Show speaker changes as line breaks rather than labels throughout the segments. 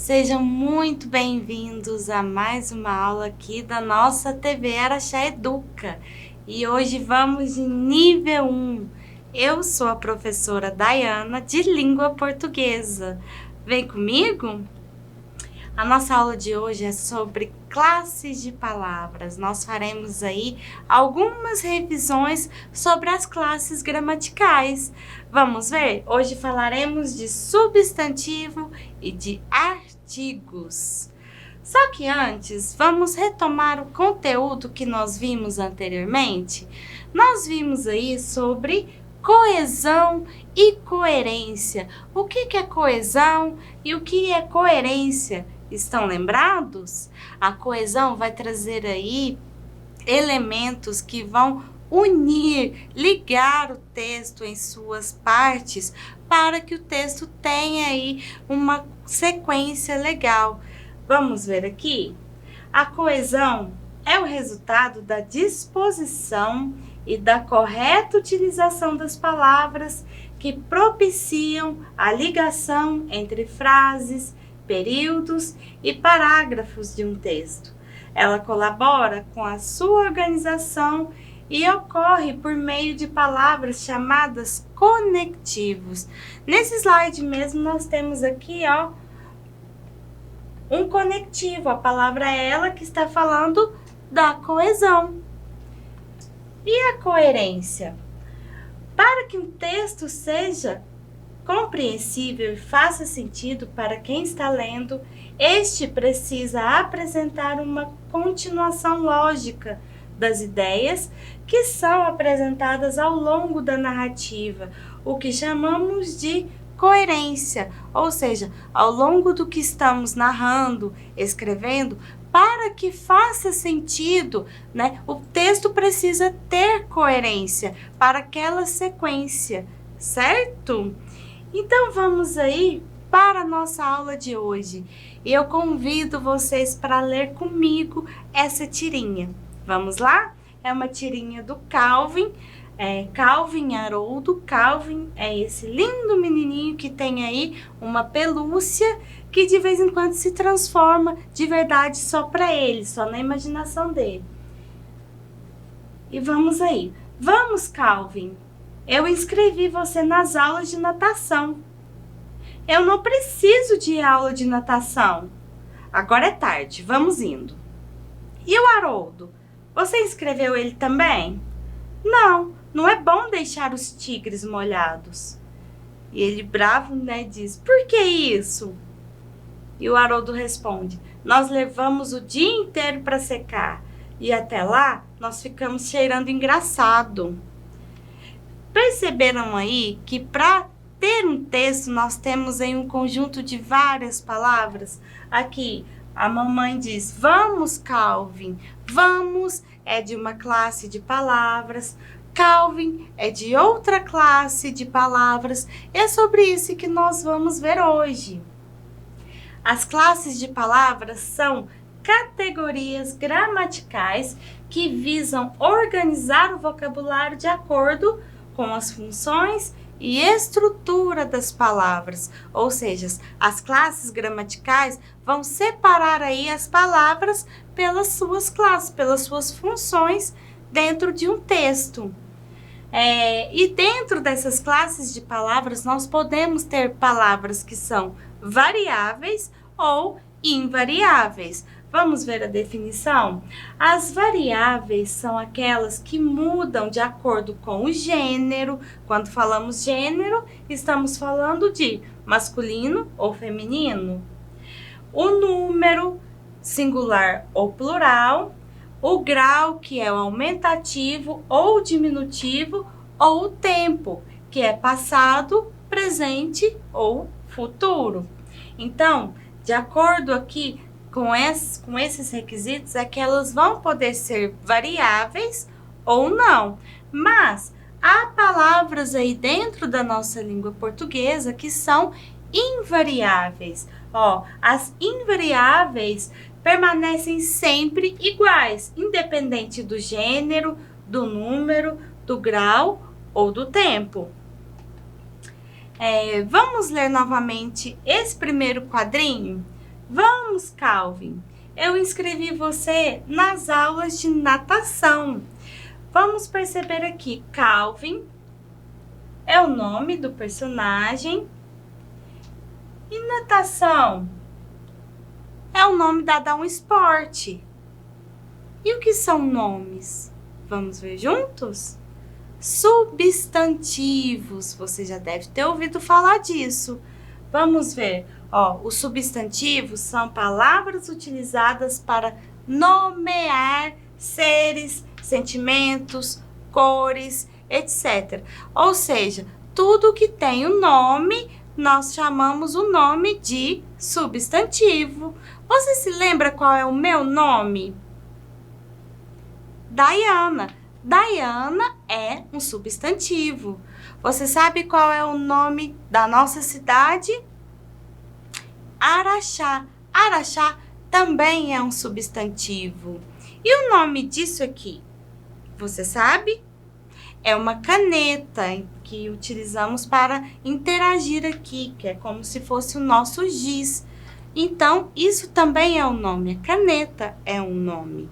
Sejam muito bem-vindos a mais uma aula aqui da nossa TV Araxá Educa. E hoje vamos de nível 1. Eu sou a professora Dayana, de língua portuguesa. Vem comigo? A nossa aula de hoje é sobre classes de palavras. Nós faremos aí algumas revisões sobre as classes gramaticais. Vamos ver? Hoje falaremos de substantivo e de artigos. Só que antes, vamos retomar o conteúdo que nós vimos anteriormente. Nós vimos aí sobre coesão e coerência. O que é coesão e o que é coerência? Estão lembrados? A coesão vai trazer aí elementos que vão unir, ligar o texto em suas partes para que o texto tenha aí uma sequência legal. Vamos ver aqui? A coesão é o resultado da disposição e da correta utilização das palavras que propiciam a ligação entre frases, períodos e parágrafos de um texto. Ela colabora com a sua organização e ocorre por meio de palavras chamadas conectivos. Nesse slide mesmo nós temos aqui, ó, um conectivo. A palavra é ela que está falando da coesão. E a coerência? Para que um texto seja compreensível e faça sentido para quem está lendo, este precisa apresentar uma continuação lógica das ideias que são apresentadas ao longo da narrativa, o que chamamos de coerência, ou seja, ao longo do que estamos narrando, escrevendo, para que faça sentido, né? O texto precisa ter coerência para aquela sequência, certo? Então vamos aí para a nossa aula de hoje. E eu convido vocês para ler comigo essa tirinha. Vamos lá? É uma tirinha do Calvin. Calvin Haroldo. Calvin é esse lindo menininho que tem aí uma pelúcia que de vez em quando se transforma de verdade só para ele, só na imaginação dele. E vamos aí. Vamos, Calvin. Eu inscrevi você nas aulas de natação. Eu não preciso de aula de natação. Agora é tarde, vamos indo. E o Haroldo? Você inscreveu ele também? Não, não é bom deixar os tigres molhados. E ele bravo, né, diz, por que isso? E o Haroldo responde, nós levamos o dia inteiro para secar. E até lá, nós ficamos cheirando engraçado. Perceberam aí que para ter um texto nós temos aí um conjunto de várias palavras? Aqui a mamãe diz, vamos, Calvin. Vamos é de uma classe de palavras. Calvin é de outra classe de palavras. É sobre isso que nós vamos ver hoje. As classes de palavras são categorias gramaticais que visam organizar o vocabulário de acordo com as funções e estrutura das palavras, ou seja, as classes gramaticais vão separar aí as palavras pelas suas classes, pelas suas funções dentro de um texto. E dentro dessas classes de palavras, nós podemos ter palavras que são variáveis ou invariáveis. Vamos ver a definição? As variáveis são aquelas que mudam de acordo com o gênero. Quando falamos gênero, estamos falando de masculino ou feminino. O número, singular ou plural. O grau, que é o aumentativo ou diminutivo. Ou o tempo, que é passado, presente ou futuro. Então, de acordo aqui com esses requisitos, é que elas vão poder ser variáveis ou não. Mas há palavras aí dentro da nossa língua portuguesa que são invariáveis. As invariáveis permanecem sempre iguais, independente do gênero, do número, do grau ou do tempo. Vamos ler novamente esse primeiro quadrinho? Vamos, Calvin. Eu inscrevi você nas aulas de natação. Vamos perceber aqui, Calvin é o nome do personagem e natação é o nome dado a um esporte. E o que são nomes? Vamos ver juntos? Substantivos. Você já deve ter ouvido falar disso. Vamos ver. Os substantivos são palavras utilizadas para nomear seres, sentimentos, cores, etc. Ou seja, tudo que tem um nome, nós chamamos o nome de substantivo. Você se lembra qual é o meu nome? Diana. Diana é um substantivo. Você sabe qual é o nome da nossa cidade? Araxá. Araxá também é um substantivo. E o nome disso aqui? Você sabe? É uma caneta que utilizamos para interagir aqui, que é como se fosse o nosso giz. Então, isso também é um nome. A caneta é um nome.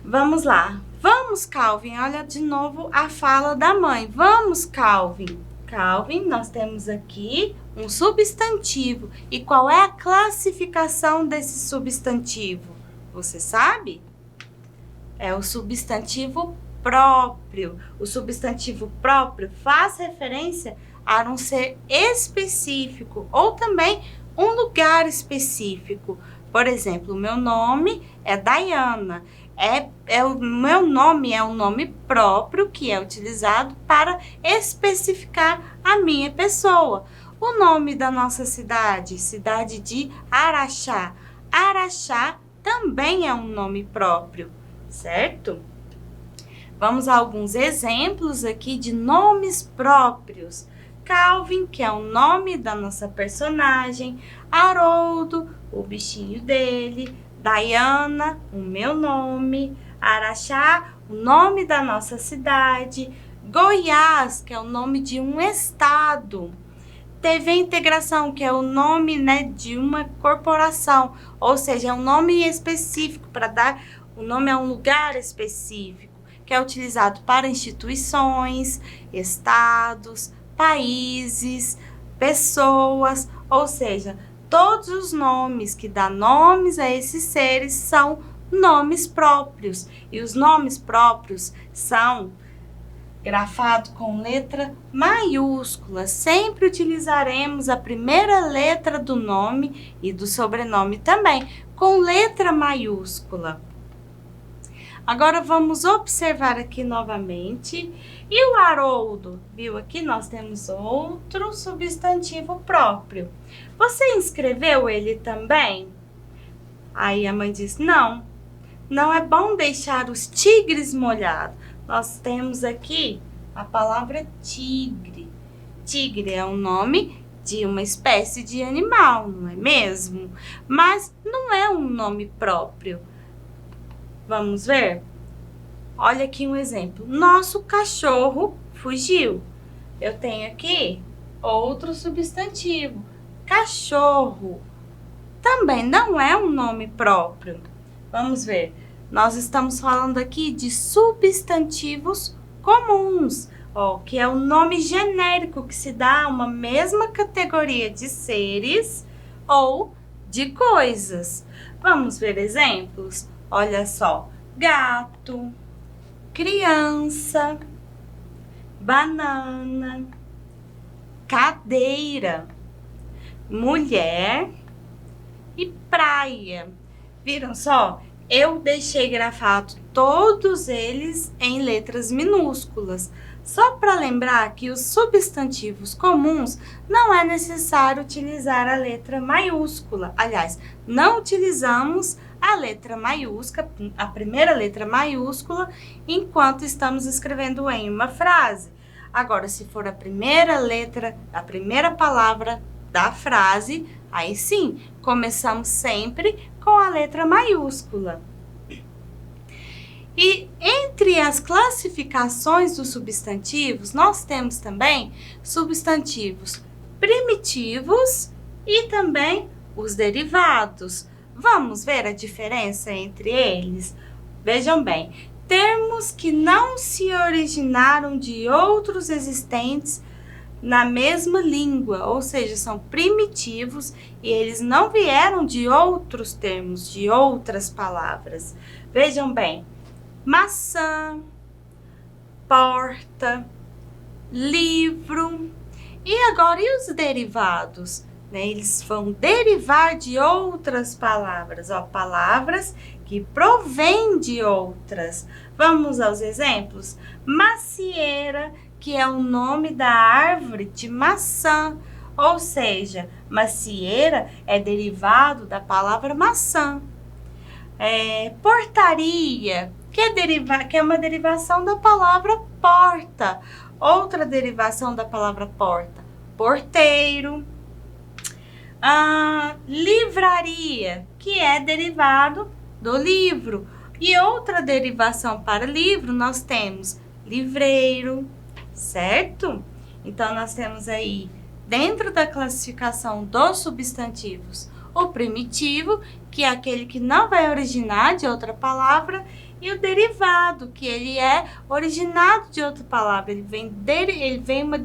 Vamos lá. Vamos, Calvin. Olha de novo a fala da mãe. Vamos, Calvin. Calvin, nós temos aqui um substantivo. E qual é a classificação desse substantivo? Você sabe? É o substantivo próprio. O substantivo próprio faz referência a um ser específico ou também um lugar específico. Por exemplo, o meu nome é Diana. O meu nome é um nome próprio que é utilizado para especificar a minha pessoa. O nome da nossa cidade, cidade de Araxá. Araxá também é um nome próprio, certo? Vamos a alguns exemplos aqui de nomes próprios. Calvin, que é o nome da nossa personagem. Haroldo, o bichinho dele. Diana, o meu nome. Araxá, o nome da nossa cidade. Goiás, que é o nome de um estado. TV Integração, que é o nome, de uma corporação, ou seja, é um nome específico para dar o nome a um lugar específico, que é utilizado para instituições, estados, países, pessoas, ou seja, todos os nomes que dão nomes a esses seres são nomes próprios. E os nomes próprios são grafados com letra maiúscula. Sempre utilizaremos a primeira letra do nome e do sobrenome também, com letra maiúscula. Agora vamos observar aqui novamente. E o Haroldo? Viu aqui nós temos outro substantivo próprio. Você inscreveu ele também? Aí a mãe diz, não é bom deixar os tigres molhados. Nós temos aqui a palavra tigre. Tigre é o nome de uma espécie de animal, não é mesmo? Mas não é um nome próprio. Vamos ver? Olha aqui um exemplo. Nosso cachorro fugiu. Eu tenho aqui outro substantivo. Cachorro. Também não é um nome próprio. Vamos ver. Nós estamos falando aqui de substantivos comuns, que é o nome genérico que se dá a uma mesma categoria de seres ou de coisas. Vamos ver exemplos? Olha só, gato, criança, banana, cadeira, mulher e praia. Viram só? Eu deixei grafado todos eles em letras minúsculas. Só para lembrar que os substantivos comuns não é necessário utilizar a letra maiúscula. Aliás, não utilizamos a letra maiúscula, a primeira letra maiúscula, enquanto estamos escrevendo em uma frase. Agora, se for a primeira letra, a primeira palavra da frase, aí sim, começamos sempre com a letra maiúscula. E entre as classificações dos substantivos, nós temos também substantivos primitivos e também os derivados. Vamos ver a diferença entre eles? Vejam bem, termos que não se originaram de outros existentes na mesma língua, ou seja, são primitivos e eles não vieram de outros termos, de outras palavras. Vejam bem, maçã, porta, livro. E agora, e os derivados? Eles vão derivar de outras palavras, palavras que provêm de outras. Vamos aos exemplos? Macieira, que é o nome da árvore de maçã, ou seja, macieira é derivado da palavra maçã. Portaria, que é uma derivação da palavra porta. Outra derivação da palavra porta, porteiro. Livraria, que é derivado do livro. E outra derivação para livro, nós temos livreiro, certo? Então, nós temos aí, dentro da classificação dos substantivos, o primitivo, que é aquele que não vai originar de outra palavra, e o derivado, que ele é originado de outra palavra, ele vem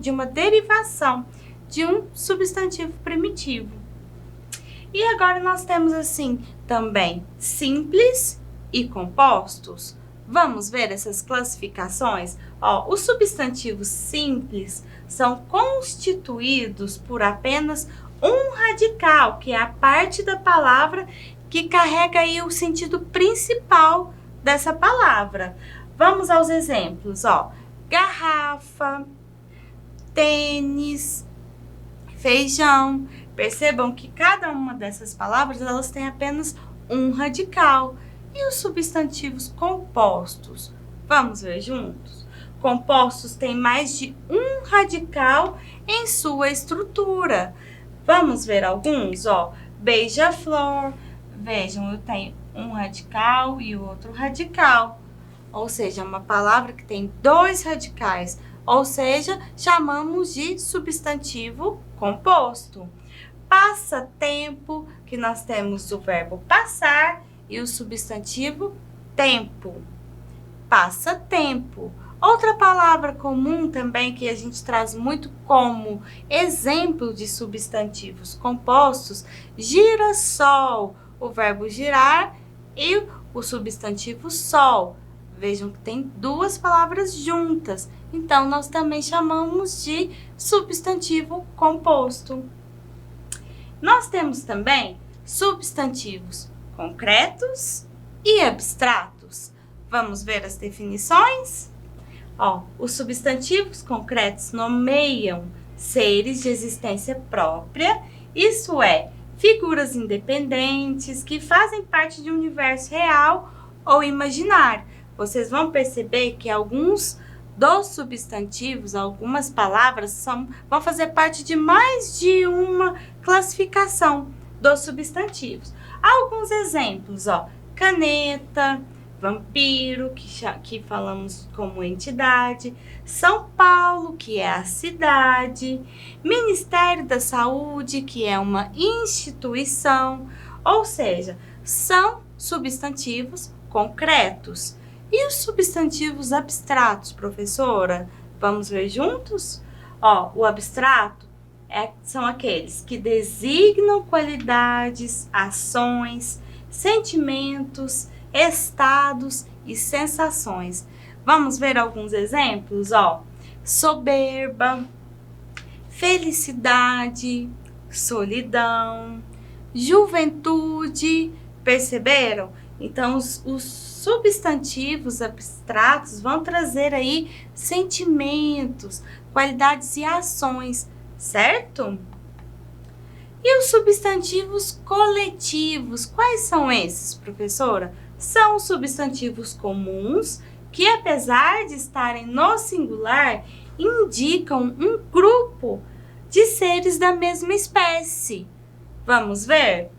de uma derivação de um substantivo primitivo. E agora nós temos assim também simples e compostos. Vamos ver essas classificações? Os substantivos simples são constituídos por apenas um radical, que é a parte da palavra que carrega aí o sentido principal dessa palavra. Vamos aos exemplos, garrafa, tênis, feijão. Percebam que cada uma dessas palavras, elas têm apenas um radical. E os substantivos compostos? Vamos ver juntos? Compostos têm mais de um radical em sua estrutura. Vamos ver alguns? Beija-flor. Vejam, eu tenho um radical e outro radical. Ou seja, uma palavra que tem dois radicais. Ou seja, chamamos de substantivo composto. Passatempo, que nós temos o verbo passar e o substantivo tempo. Passatempo. Outra palavra comum também que a gente traz muito como exemplo de substantivos compostos, girassol, o verbo girar e o substantivo sol. Vejam que tem duas palavras juntas, então nós também chamamos de substantivo composto. Nós temos também substantivos concretos e abstratos. Vamos ver as definições? Os substantivos concretos nomeiam seres de existência própria, isso é, figuras independentes que fazem parte de um universo real ou imaginário. Vocês vão perceber que alguns dos substantivos, algumas palavras vão fazer parte de mais de uma classificação dos substantivos. Alguns exemplos, caneta, vampiro, que falamos como entidade, São Paulo, que é a cidade, Ministério da Saúde, que é uma instituição, ou seja, são substantivos concretos. E os substantivos abstratos, professora? Vamos ver juntos? O abstrato são aqueles que designam qualidades, ações, sentimentos, estados e sensações. Vamos ver alguns exemplos? Soberba, felicidade, solidão, juventude. Perceberam? Então, os substantivos abstratos vão trazer aí sentimentos, qualidades e ações, certo? E os substantivos coletivos, quais são esses, professora? São os substantivos comuns que, apesar de estarem no singular, indicam um grupo de seres da mesma espécie. Vamos ver?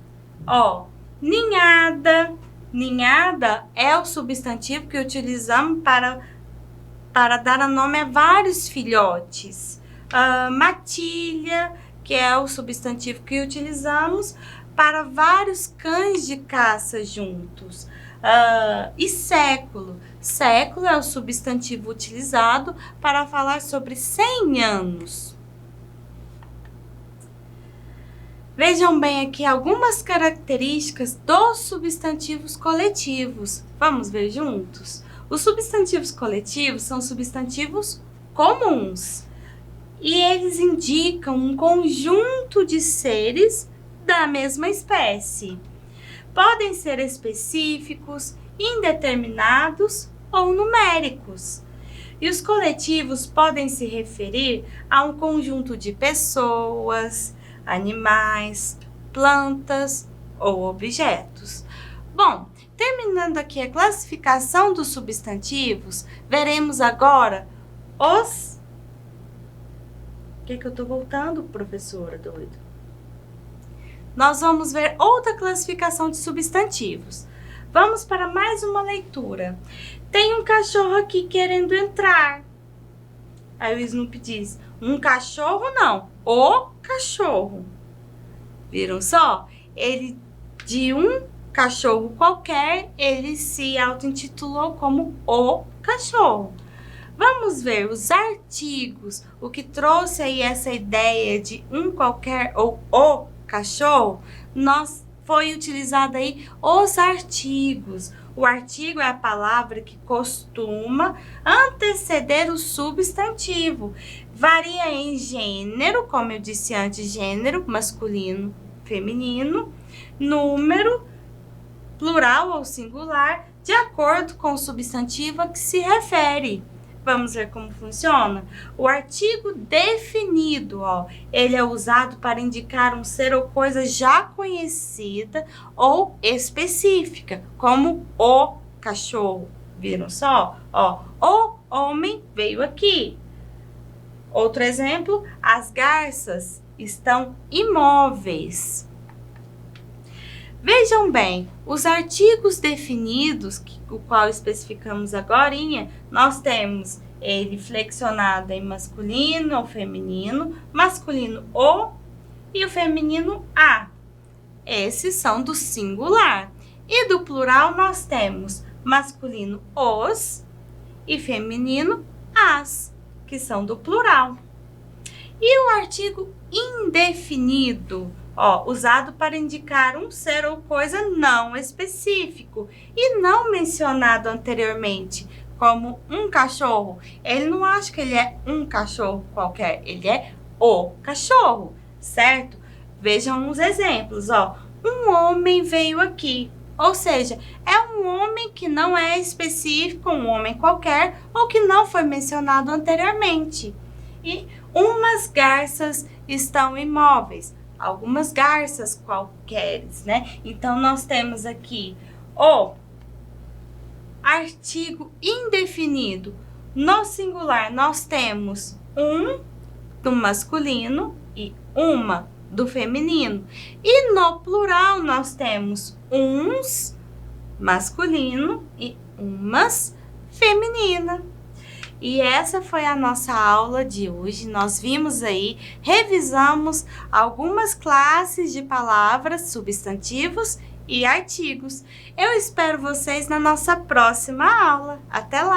Ninhada. Ninhada é o substantivo que utilizamos para dar nome a vários filhotes. Matilha, que é o substantivo que utilizamos para vários cães de caça juntos. E século. Século é o substantivo utilizado para falar sobre 100 anos. Vejam bem aqui algumas características dos substantivos coletivos. Vamos ver juntos? Os substantivos coletivos são substantivos comuns e eles indicam um conjunto de seres da mesma espécie. Podem ser específicos, indeterminados ou numéricos. E os coletivos podem se referir a um conjunto de pessoas, animais, plantas ou objetos. Bom, terminando aqui a classificação dos substantivos, veremos agora os... O que eu tô voltando, professora doida? Nós vamos ver outra classificação de substantivos. Vamos para mais uma leitura. Tem um cachorro aqui querendo entrar. Aí o Snoopy diz, um cachorro não, o cachorro. Viram só? Ele, de um cachorro qualquer, ele se auto-intitulou como o cachorro. Vamos ver os artigos, o que trouxe aí essa ideia de um qualquer ou o cachorro, foi utilizado aí os artigos. O artigo é a palavra que costuma anteceder o substantivo. Varia em gênero, como eu disse antes, gênero, masculino, feminino, número, plural ou singular, de acordo com o substantivo a que se refere. Vamos ver como funciona? O artigo definido, ele é usado para indicar um ser ou coisa já conhecida ou específica, como o cachorro. Viram só? O homem veio aqui. Outro exemplo, as garças estão imóveis. Vejam bem, os artigos definidos, o qual especificamos agorinha, nós temos ele flexionado em masculino ou feminino, masculino o e o feminino a. Esses são do singular. E do plural nós temos masculino os e feminino as, que são do plural. E o artigo indefinido, usado para indicar um ser ou coisa não específico e não mencionado anteriormente, como um cachorro. Ele não acha que ele é um cachorro qualquer, ele é o cachorro, certo? Vejam uns exemplos, Um homem veio aqui, ou seja, é um homem que não é específico, um homem qualquer, ou que não foi mencionado anteriormente. E umas garças estão imóveis. Algumas garças qualqueres, né? Então, nós temos aqui o artigo indefinido. No singular, nós temos um do masculino e uma do feminino. E no plural, nós temos uns masculino e umas feminina. E essa foi a nossa aula de hoje. Nós vimos aí, revisamos algumas classes de palavras, substantivos e artigos. Eu espero vocês na nossa próxima aula. Até lá!